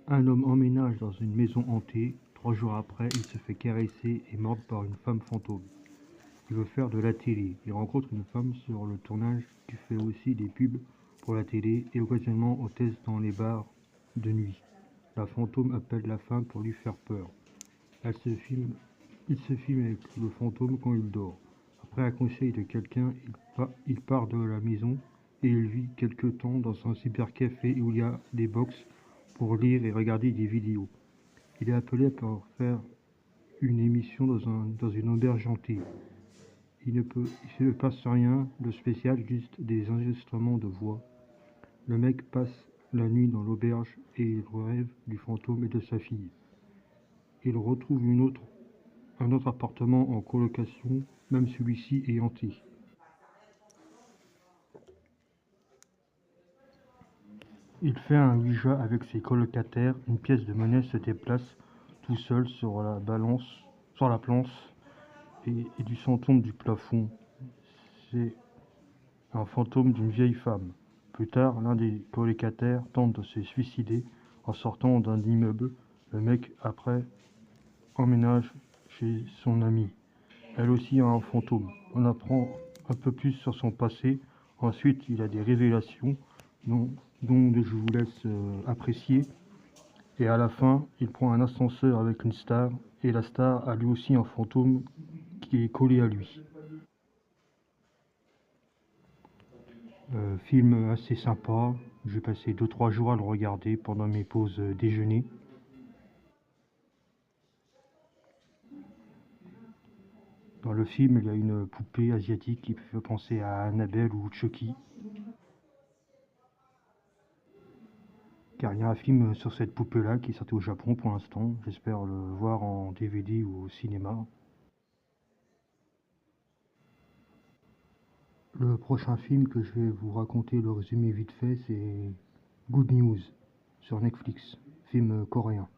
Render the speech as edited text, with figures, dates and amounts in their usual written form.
Un homme emménage dans une maison hantée. 3 jours après, il se fait caresser et mordre par une femme fantôme. Il veut faire de la télé. Il rencontre une femme sur le tournage qui fait aussi des pubs pour la télé et occasionnellement hôtesse dans les bars de nuit. La fantôme appelle la femme pour lui faire peur. Il se filme avec le fantôme quand il dort. Après un conseil de quelqu'un, il part de la maison et il vit quelque temps dans un cybercafé où il y a des box pour lire et regarder des vidéos. Il est appelé pour faire une émission dans une auberge hantée. Il ne se passe rien de spécial, juste des enregistrements de voix. Le mec passe la nuit dans l'auberge et il rêve du fantôme et de sa fille. Il retrouve un autre appartement en colocation, même celui-ci est hanté. Il fait un Ouija avec ses colocataires, une pièce de monnaie se déplace tout seul sur la planche et du sang tombe du plafond. C'est un fantôme d'une vieille femme. Plus tard, l'un des colocataires tente de se suicider en sortant d'un immeuble. Le mec, après, emménage chez son amie. Elle aussi a un fantôme. On apprend un peu plus sur son passé. Ensuite, il a des révélations dont je vous laisse apprécier. Et à la fin, il prend un ascenseur avec une star. Et la star a lui aussi un fantôme qui est collé à lui. Film assez sympa. J'ai passé 2-3 jours à le regarder pendant mes pauses déjeuner. Dans le film, il y a une poupée asiatique qui fait penser à Annabelle ou Chucky. Car il y a un film sur cette poupée-là qui est sorti au Japon pour l'instant. J'espère le voir en DVD ou au cinéma. Le prochain film que je vais vous raconter, le résumé vite fait, c'est Good News sur Netflix, film coréen.